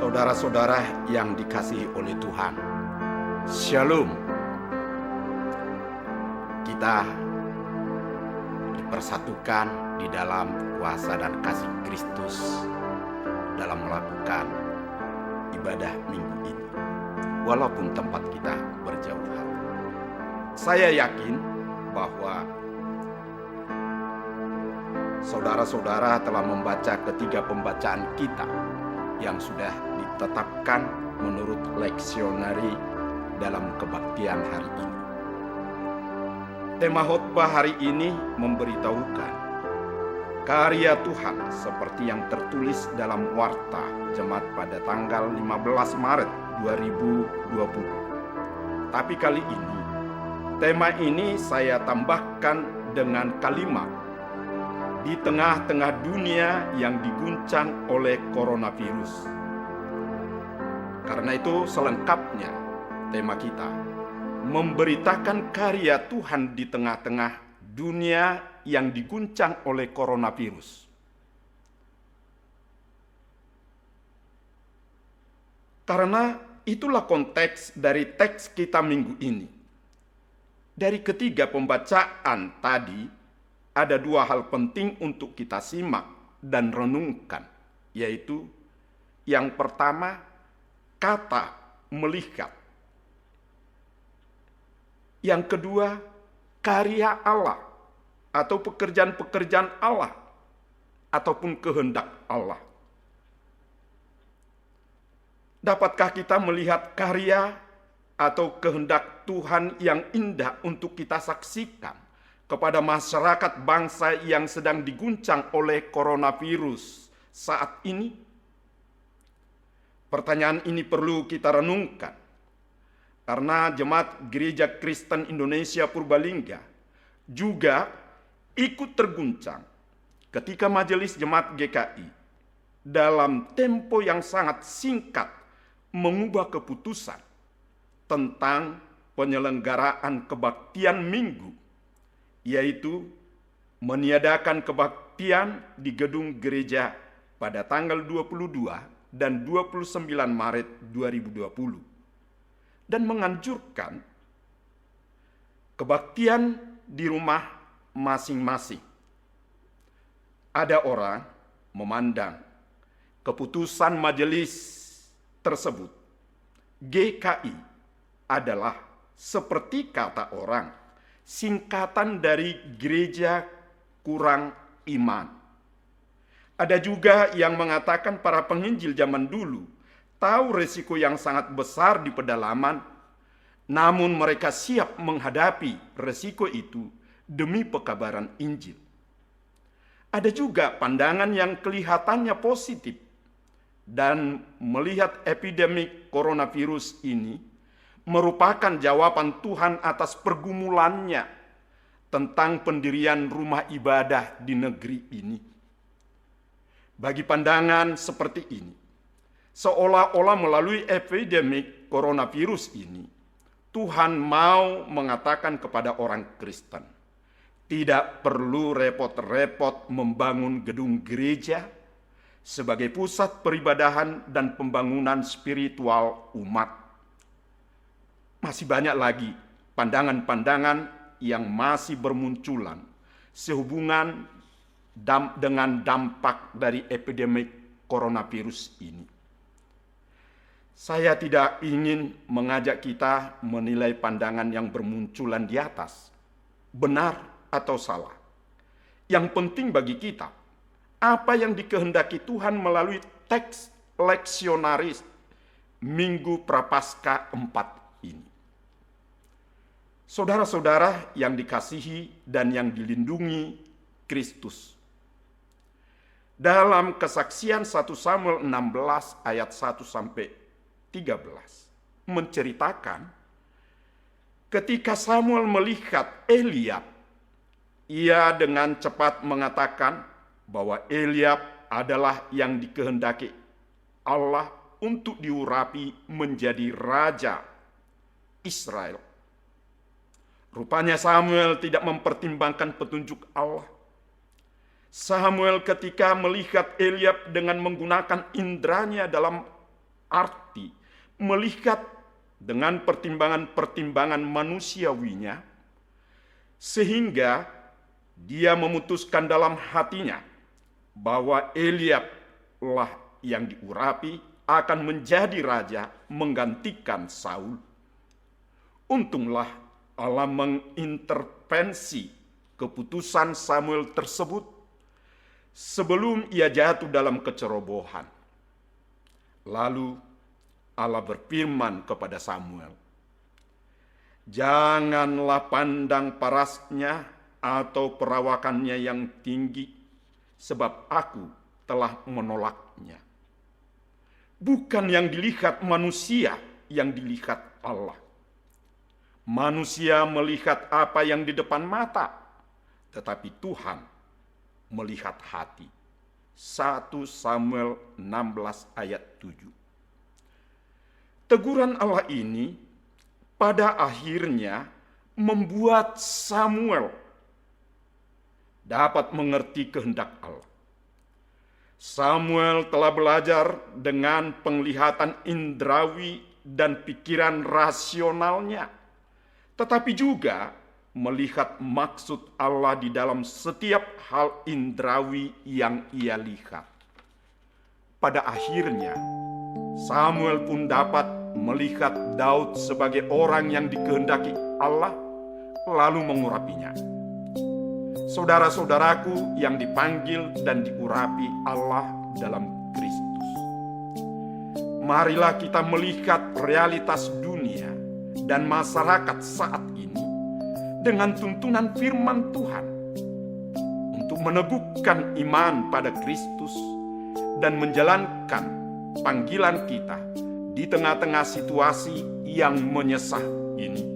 Saudara-saudara yang dikasihi oleh Tuhan, Shalom. Kita dipersatukan di dalam kuasa dan kasih Kristus dalam melakukan ibadah minggu ini, walaupun tempat kita berjauhan. Saya yakin bahwa saudara-saudara telah membaca ketiga pembacaan kita yang sudah ditetapkan menurut leksionari dalam kebaktian hari ini. Tema khotbah hari ini memberitahukan karya Tuhan seperti yang tertulis dalam warta jemaat pada tanggal 15 Maret 2020. Tapi kali ini, tema ini saya tambahkan dengan kalimat di tengah-tengah dunia yang diguncang oleh coronavirus. Karena itu selengkapnya tema kita memberitakan karya Tuhan di tengah-tengah dunia yang diguncang oleh coronavirus. Karena itulah konteks dari teks kita minggu ini. Dari ketiga pembacaan tadi, ada dua hal penting untuk kita simak dan renungkan, yaitu yang pertama, kata melihat. Yang kedua, karya Allah atau pekerjaan-pekerjaan Allah ataupun kehendak Allah. Dapatkah kita melihat karya atau kehendak Tuhan yang indah untuk kita saksikan kepada masyarakat bangsa yang sedang diguncang oleh coronavirus saat ini? Pertanyaan ini perlu kita renungkan, karena Jemaat Gereja Kristen Indonesia Purbalingga juga ikut terguncang ketika Majelis Jemaat GKI dalam tempo yang sangat singkat mengubah keputusan tentang penyelenggaraan kebaktian minggu, yaitu meniadakan kebaktian di gedung gereja pada tanggal 22 dan 29 Maret 2020 dan menganjurkan kebaktian di rumah masing-masing. Ada orang memandang keputusan majelis tersebut GKI adalah seperti kata orang singkatan dari gereja kurang iman. Ada juga yang mengatakan para penginjil zaman dulu tahu resiko yang sangat besar di pedalaman, namun mereka siap menghadapi resiko itu demi pekabaran Injil. Ada juga pandangan yang kelihatannya positif dan melihat epidemi coronavirus ini merupakan jawaban Tuhan atas pergumulannya tentang pendirian rumah ibadah di negeri ini. Bagi pandangan seperti ini, seolah-olah melalui epidemi coronavirus ini, Tuhan mau mengatakan kepada orang Kristen, tidak perlu repot-repot membangun gedung gereja sebagai pusat peribadahan dan pembangunan spiritual umat. Masih banyak lagi pandangan-pandangan yang masih bermunculan sehubungan dengan dampak dari epidemi coronavirus ini. Saya tidak ingin mengajak kita menilai pandangan yang bermunculan di atas, benar atau salah. Yang penting bagi kita, apa yang dikehendaki Tuhan melalui teks leksionaris Minggu Prapaskah 4 ini. Saudara-saudara yang dikasihi dan yang dilindungi Kristus. Dalam kesaksian 1 Samuel 16 ayat 1 sampai 13 menceritakan ketika Samuel melihat Eliab, ia dengan cepat mengatakan bahwa Eliab adalah yang dikehendaki Allah untuk diurapi menjadi raja Israel. Rupanya Samuel tidak mempertimbangkan petunjuk Allah. Samuel ketika melihat Eliab dengan menggunakan indranya dalam arti melihat dengan pertimbangan-pertimbangan manusiawinya, sehingga dia memutuskan dalam hatinya bahwa Eliab lah yang diurapi akan menjadi raja menggantikan Saul. Untunglah Allah mengintervensi keputusan Samuel tersebut sebelum ia jatuh dalam kecerobohan. Lalu Allah berfirman kepada Samuel, "Janganlah pandang parasnya atau perawakannya yang tinggi, sebab aku telah menolaknya." Bukan yang dilihat manusia, yang dilihat Allah. Manusia melihat apa yang di depan mata, tetapi Tuhan melihat hati. 1 Samuel 16 ayat 7. Teguran Allah ini pada akhirnya membuat Samuel dapat mengerti kehendak Allah. Samuel telah belajar dengan penglihatan indrawi dan pikiran rasionalnya, tetapi juga melihat maksud Allah di dalam setiap hal indrawi yang ia lihat. Pada akhirnya, Samuel pun dapat melihat Daud sebagai orang yang dikehendaki Allah, lalu mengurapinya. Saudara-saudaraku yang dipanggil dan diurapi Allah dalam Kristus, marilah kita melihat realitas dunia dan masyarakat saat ini dengan tuntunan firman Tuhan untuk meneguhkan iman pada Kristus dan menjalankan panggilan kita di tengah-tengah situasi yang menyesah ini.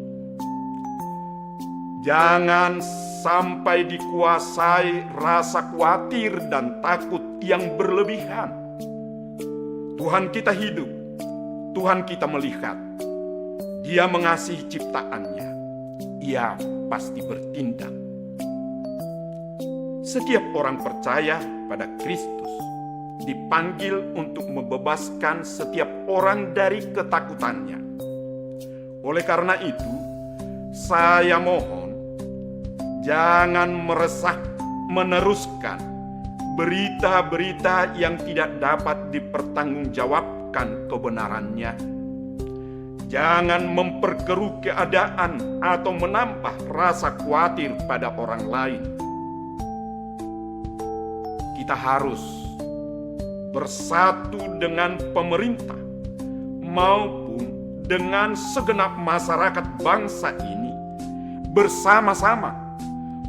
Jangan sampai dikuasai rasa khawatir dan takut yang berlebihan. Tuhan kita hidup, Tuhan kita melihat. Dia mengasihi ciptaannya. Ia pasti bertindak. Setiap orang percaya pada Kristus dipanggil untuk membebaskan setiap orang dari ketakutannya. Oleh karena itu, saya mohon, jangan meneruskan berita-berita yang tidak dapat dipertanggungjawabkan kebenarannya. Jangan memperkeruh keadaan atau menambah rasa khawatir pada orang lain. Kita harus bersatu dengan pemerintah maupun dengan segenap masyarakat bangsa ini, bersama-sama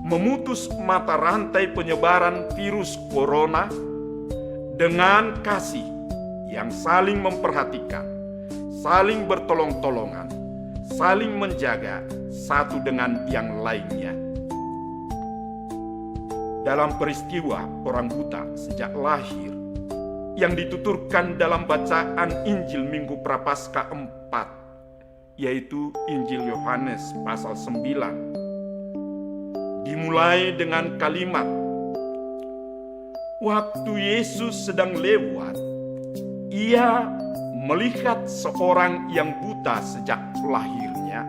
memutus mata rantai penyebaran virus corona dengan kasih yang saling memperhatikan, saling bertolong-tolongan, saling menjaga satu dengan yang lainnya. Dalam peristiwa orang buta sejak lahir yang dituturkan dalam bacaan Injil Minggu Prapaskah 4, yaitu Injil Yohanes pasal 9, dimulai dengan kalimat, "Waktu Yesus sedang lewat, ia melihat seorang yang buta sejak lahirnya.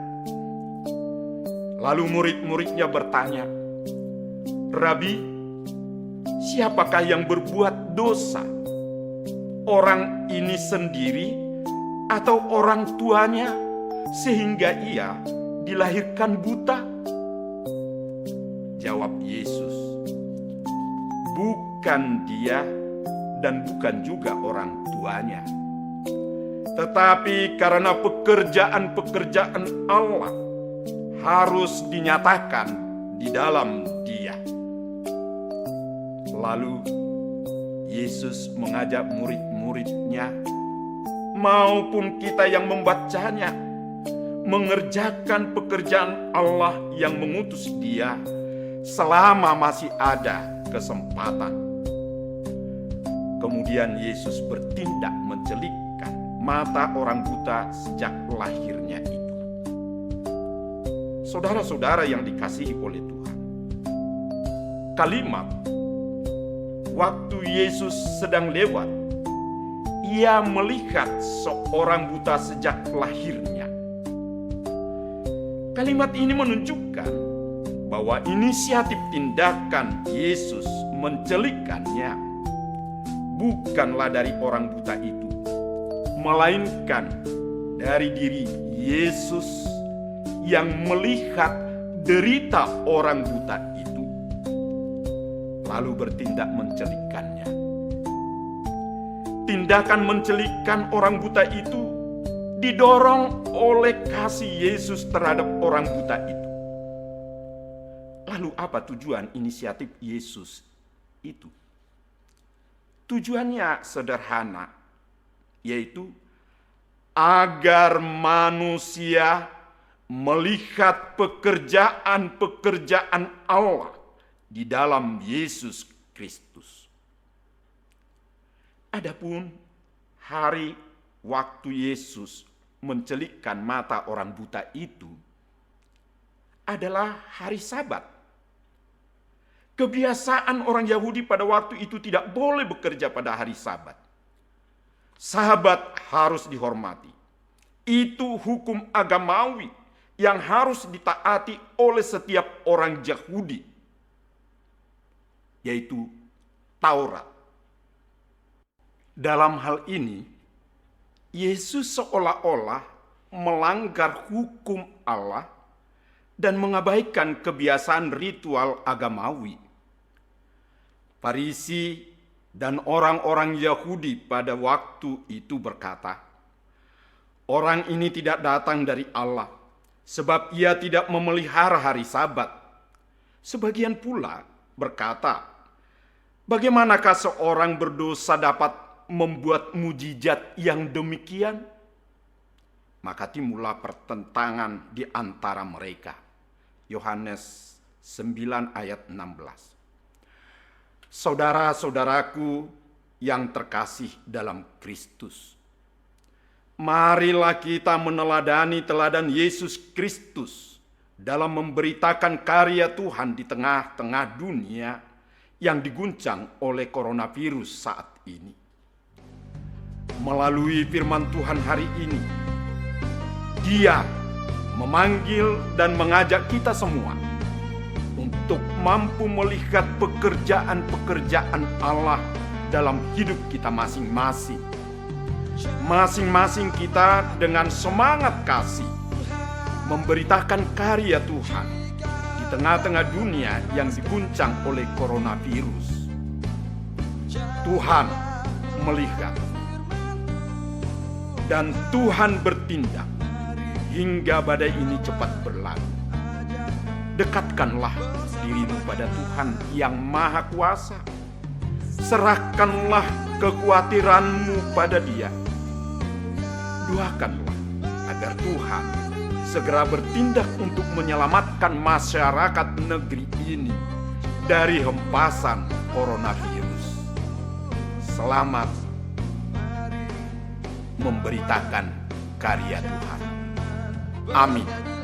Lalu murid-muridnya bertanya, 'Rabi, siapakah yang berbuat dosa? Orang ini sendiri atau orang tuanya sehingga ia dilahirkan buta?' Jawab Yesus, 'Bukan dia dan bukan juga orang tuanya. Tetapi karena pekerjaan-pekerjaan Allah harus dinyatakan di dalam dia.' Lalu Yesus mengajak murid-muridnya maupun kita yang membacanya mengerjakan pekerjaan Allah yang mengutus dia selama masih ada kesempatan. Kemudian Yesus bertindak mencelikkan mata orang buta sejak lahirnya itu. Saudara-saudara yang dikasihi oleh Tuhan, kalimat "waktu Yesus sedang lewat, ia melihat seorang buta sejak lahirnya. Kalimat ini menunjukkan bahwa inisiatif tindakan Yesus mencelikkannya bukanlah dari orang buta itu, melainkan dari diri Yesus yang melihat derita orang buta itu, lalu bertindak mencelikkannya. Tindakan mencelikkan orang buta itu didorong oleh kasih Yesus terhadap orang buta itu. Lalu apa tujuan inisiatif Yesus itu? Tujuannya sederhana, yaitu agar manusia melihat pekerjaan-pekerjaan Allah di dalam Yesus Kristus. Adapun hari waktu Yesus mencelikkan mata orang buta itu adalah hari Sabat. Kebiasaan orang Yahudi pada waktu itu tidak boleh bekerja pada hari Sabat. Sabat harus dihormati. Itu hukum agamawi yang harus ditaati oleh setiap orang Yahudi, yaitu Taurat. Dalam hal ini, Yesus seolah-olah melanggar hukum Allah dan mengabaikan kebiasaan ritual agamawi. Farisi dan orang-orang Yahudi pada waktu itu berkata, "Orang ini tidak datang dari Allah, sebab ia tidak memelihara hari Sabat." Sebagian pula berkata, "Bagaimanakah seorang berdosa dapat membuat mujizat yang demikian?" Maka timbullah pertentangan di antara mereka. Yohanes 9 ayat 16. Saudara-saudaraku yang terkasih dalam Kristus, marilah kita meneladani teladan Yesus Kristus dalam memberitakan karya Tuhan di tengah-tengah dunia yang diguncang oleh coronavirus saat ini. Melalui firman Tuhan hari ini, Dia memanggil dan mengajak kita semua untuk mampu melihat pekerjaan-pekerjaan Allah dalam hidup kita masing-masing. Masing-masing kita dengan semangat kasih memberitakan karya Tuhan di tengah-tengah dunia yang diguncang oleh coronavirus. Tuhan melihat dan Tuhan bertindak hingga badai ini cepat berlalu. Dekatkanlah dirimu pada Tuhan yang Maha Kuasa. Serahkanlah kekhawatiranmu pada Dia. Doakanlah agar Tuhan segera bertindak untuk menyelamatkan masyarakat negeri ini dari hempasan coronavirus. Selamat memberitakan karya Tuhan. Amin.